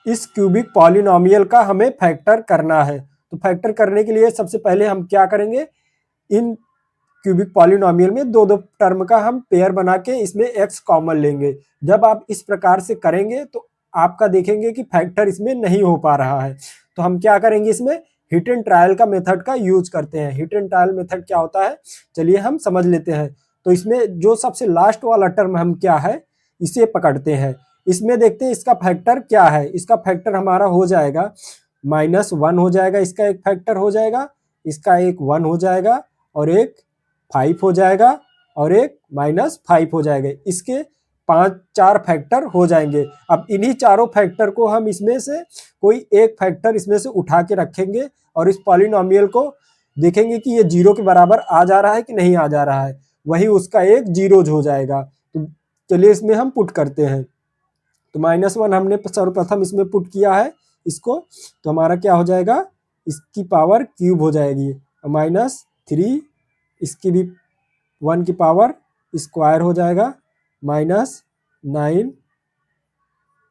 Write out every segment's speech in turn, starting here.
इस cubic polynomial का हमें फैक्टर करना है। तो फैक्टर करने के लिए सबसे पहले हम क्या करेंगे, इन क्यूबिक पॉलिनोमियल में दो दो टर्म का हम पेयर बना के इसमें x कॉमन लेंगे। जब आप इस प्रकार से करेंगे तो आपका देखेंगे कि फैक्टर इसमें नहीं हो पा रहा है। तो हम क्या करेंगे, इसमें हिट एंड ट्रायल का मेथड का यूज करते हैं। हिट एंड ट्रायल मेथड क्या होता है, चलिए हम समझ लेते हैं। तो इसमें जो सबसे लास्ट वाला टर्म हम क्या है, इसे पकड़ते हैं। इसमें देखते हैं इसका फैक्टर क्या है। इसका फैक्टर हमारा हो जाएगा -1 हो जाएगा, इसका एक फैक्टर हो जाएगा, इसका एक 1 हो जाएगा, और एक 5 हो जाएगा, और एक -5 हो जाएगा। इसके 4 फैक्टर हो जाएंगे। अब इन्हीं चारों फैक्टर को हम इसमें से कोई एक फैक्टर इसमें से उठा के रखेंगे और इस पॉलिनोमियल को देखेंगे कि ये 0 के बराबर आ जा रहा है कि नहीं आ जा रहा है, वही उसका एक जीरोज हो जाएगा। तो चलिए इसमें हम पुट करते हैं। तो -1 हमने सर्वप्रथम इसमें पुट किया है इसको, तो हमारा क्या हो जाएगा, इसकी पावर क्यूब हो जाएगी, -3, इसकी भी 1 की पावर स्क्वायर हो जाएगा, -9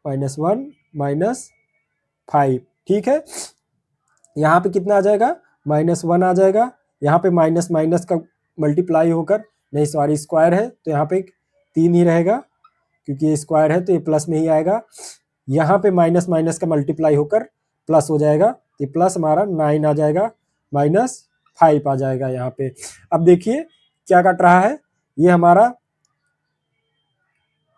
-1 -5। ठीक है, यहाँ पे कितना आ जाएगा, -1 आ जाएगा। यहाँ पे माइनस माइनस का मल्टीप्लाई होकर, नहीं सॉरी स्क्वायर है तो यहाँ पे 3 ही रहेगा, क्योंकि ये स्क्वायर है तो ये प्लस में ही आएगा। यहाँ पे माइनस माइनस का मल्टीप्लाई होकर प्लस हो जाएगा, तो प्लस हमारा 9 आ जाएगा, -5 आ जाएगा यहाँ पे। अब देखिए क्या कट रहा है, ये हमारा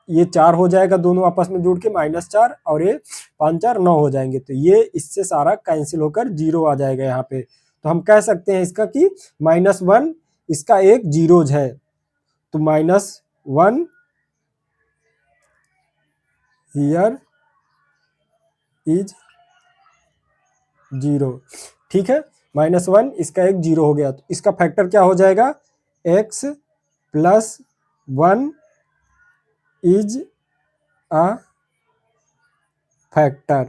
ये 4 हो जाएगा, दोनों आपस में जुड़ के -4, और ये 5 4 9 हो जाएंगे। तो ये इससे सारा कैंसिल होकर 0 आ जाएगा यहाँ पे। तो हम कह सकते हैं इसका कि -1 इसका एक जीरोज है। तो -1 हियर इज 0। ठीक है, -1 इसका एक 0 हो गया। तो इसका फैक्टर क्या हो जाएगा, x + 1 इज अ फैक्टर।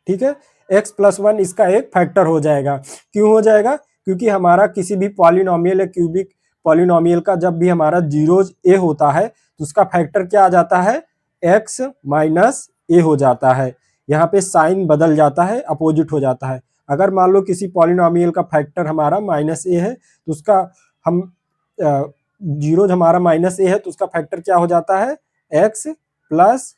ठीक है, x + 1 इसका एक फैक्टर हो जाएगा। क्यों हो जाएगा, क्योंकि हमारा किसी भी पॉलिनोमियल या क्यूबिक पॉलिनोमियल का जब भी हमारा जीरोज a होता है तो उसका फैक्टर क्या आ जाता है, x - a हो जाता है। यहाँ पे साइन बदल जाता है, अपोजिट हो जाता है। अगर मान लो किसी पॉलिनोमियल का फैक्टर हमारा -a है तो उसका हम जीरोज हमारा -a है तो उसका फैक्टर क्या हो जाता है, x +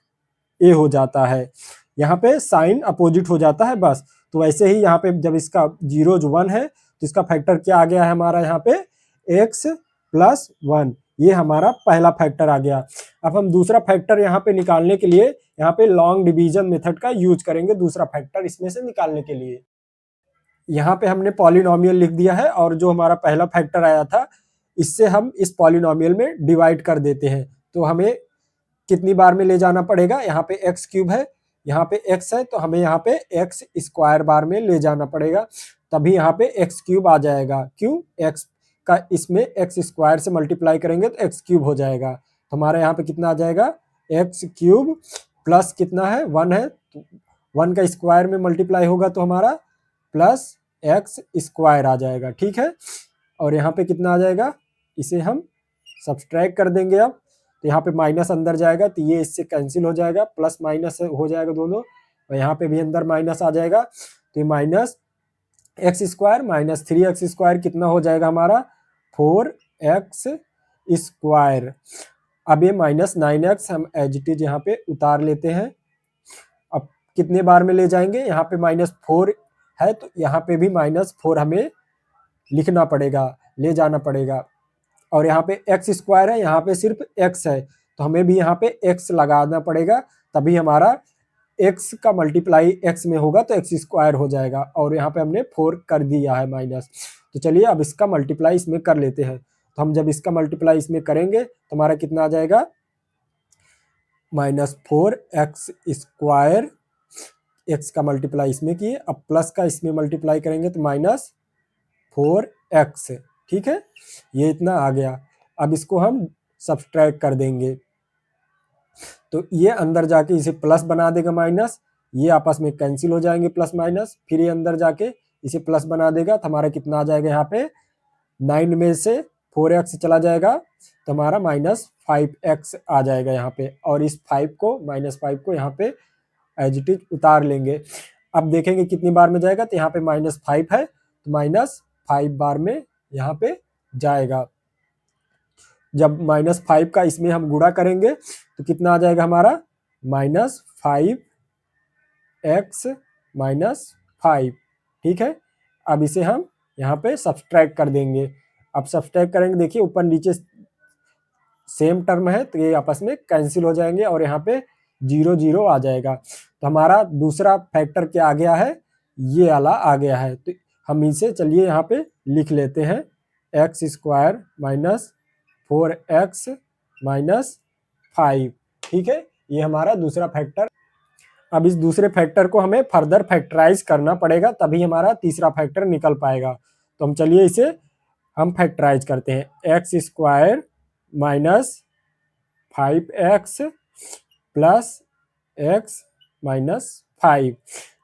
a हो जाता है। यहाँ पे साइन अपोजिट हो जाता है बस। तो वैसे ही यहाँ पे जब इसका जीरोज 1 है तो इसका फैक्टर क्या आ गया है हमारा, यहाँ पे x + 1, ये हमारा पहला फैक्टर आ गया। अब हम दूसरा फैक्टर यहाँ पे निकालने के लिए यहाँ पे लॉन्ग डिवीजन मेथड का यूज करेंगे दूसरा फैक्टर इसमें से निकालने के लिए। यहाँ पे हमने पॉलिनोमियल लिख दिया है, और जो हमारा पहला फैक्टर आया था इससे हम इस पॉलिनोमियल में डिवाइड कर देते हैं। तो हमें कितनी बार में ले जाना पड़ेगा, यहाँ पे एक्स क्यूब है, यहाँ पे एक्स है, तो हमें यहाँ पे एक्स स्क्वायर बार में ले जाना पड़ेगा, तभी यहाँ पे एक्स क्यूब आ जाएगा। क्यों, एक्स का इसमें एक्स स्क्वायर से मल्टीप्लाई करेंगे तो एक्स क्यूब हो जाएगा। तो हमारा यहाँ पे कितना आ जाएगा, एक्स क्यूब प्लस कितना है, 1 है, तो 1 का स्क्वायर में मल्टीप्लाई होगा तो हमारा +x² आ जाएगा। ठीक है, और यहाँ पे कितना आ जाएगा, इसे हम सब्सट्रैक्ट कर देंगे। अब तो यहाँ पे माइनस अंदर जाएगा तो ये इससे कैंसिल हो जाएगा, प्लस माइनस हो जाएगा दोनों, और यहाँ पे भी अंदर माइनस आ जाएगा। तो ये -x² - 3x² कितना हो जाएगा हमारा, 4x²। अब ये -9x हम एज इट इज यहाँ पे उतार लेते हैं। अब कितने बार में ले जाएंगे, यहाँ पे -4 है तो यहाँ पे भी -4 हमें लिखना पड़ेगा, ले जाना पड़ेगा। और यहाँ पे x² है, यहाँ पे सिर्फ x है, तो हमें भी यहाँ पे x लगाना पड़ेगा, तभी हमारा x का मल्टीप्लाई x में होगा तो x² हो जाएगा, और यहाँ पे हमने 4 कर दिया है माइनस। तो चलिए अब इसका मल्टीप्लाई इसमें कर लेते हैं। तो हम जब इसका मल्टीप्लाई इसमें करेंगे तो हमारा कितना आ जाएगा, -4x², x का मल्टीप्लाई इसमें किए, अब प्लस का इसमें मल्टीप्लाई करेंगे तो -4x। ठीक है, ये इतना आ गया। अब इसको हम सब्सट्रैक्ट कर देंगे तो ये अंदर जाके इसे प्लस बना देगा माइनस, ये आपस में कैंसिल हो जाएंगे प्लस माइनस, फिर ये अंदर जाके इसे प्लस बना देगा। तो हमारा कितना आ जाएगा, यहाँ पे 9 में से 4x चला जाएगा तो हमारा -5x आ जाएगा यहाँ पे, और इस -5 को यहाँ पे एज इट इज उतार लेंगे। अब देखेंगे कितनी बार में जाएगा, तो यहाँ पे -5 है तो -5 बार में यहाँ पे जाएगा। जब -5 का इसमें हम गुणा करेंगे तो कितना आ जाएगा हमारा, -5x-5। ठीक है, अब इसे हम यहाँ पे सब्सट्रैक्ट कर देंगे। अब सब्सट्रैक्ट करेंगे, देखिए ऊपर नीचे सेम टर्म है तो ये आपस में कैंसिल हो जाएंगे और यहाँ पे 0 0 आ जाएगा। तो हमारा दूसरा फैक्टर क्या आ गया है, ये वाला आ गया है। तो हम इसे चलिए यहाँ पे लिख लेते हैं, x² - 4x - 5। ठीक है, ये हमारा दूसरा फैक्टर। अब इस दूसरे फैक्टर को हमें फर्दर फैक्टराइज करना पड़ेगा, तभी हमारा तीसरा फैक्टर निकल पाएगा। तो हम चलिए इसे हम फैक्टराइज करते हैं, x² - 5x + x - 5।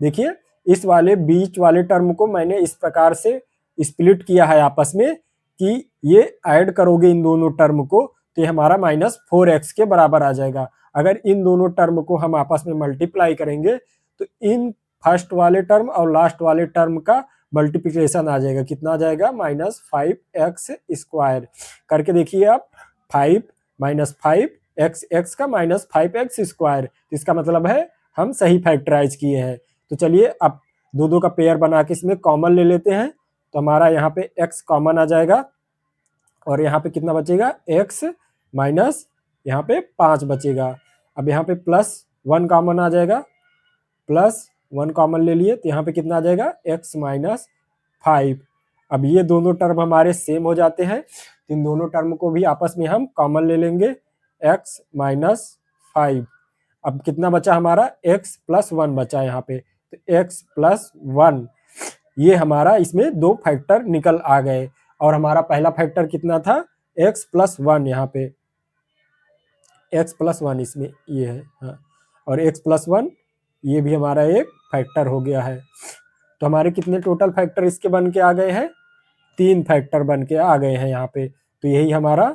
देखिए इस वाले बीच वाले टर्म को मैंने इस प्रकार से स्प्लिट किया है आपस में कि ये ऐड करोगे इन दोनों टर्म को तो ये हमारा -4x के बराबर आ जाएगा। अगर इन दोनों टर्म को हम आपस में मल्टीप्लाई करेंगे तो इन फर्स्ट वाले टर्म और लास्ट वाले टर्म का मल्टीप्लिकेशन आ जाएगा। कितना आ जाएगा, -5x² करके देखिए आप, 5 - 5x, x का -5x²। इसका मतलब है हम सही फैक्टराइज किए हैं। तो चलिए अब दो का पेयर बना के इसमें कॉमन ले लेते हैं। तो हमारा यहाँ पे x कॉमन आ जाएगा और यहाँ पे कितना बचेगा, x माइनस यहाँ पे 5 बचेगा। अब यहाँ पे +1 कॉमन आ जाएगा, +1 कॉमन ले लिए तो यहाँ पे कितना आ जाएगा, x - 5। अब ये दोनों टर्म हमारे सेम हो जाते हैं, इन दोनों टर्म को भी आपस में हम कॉमन ले लेंगे, x - 5। अब कितना बचा हमारा, x + 1 बचा यहाँ पे, तो x + 1 ये हमारा इसमें दो फैक्टर निकल आ गए। और हमारा पहला फैक्टर कितना था, x + 1, यहाँ पे x + 1 इसमें ये है, हाँ, और x + 1 ये भी हमारा एक फैक्टर हो गया है। तो हमारे कितने टोटल फैक्टर इसके बन के आ गए हैं, 3 फैक्टर बन के आ गए हैं यहाँ पे। तो यही हमारा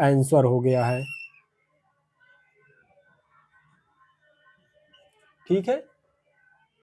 आंसर हो गया है। ठीक है।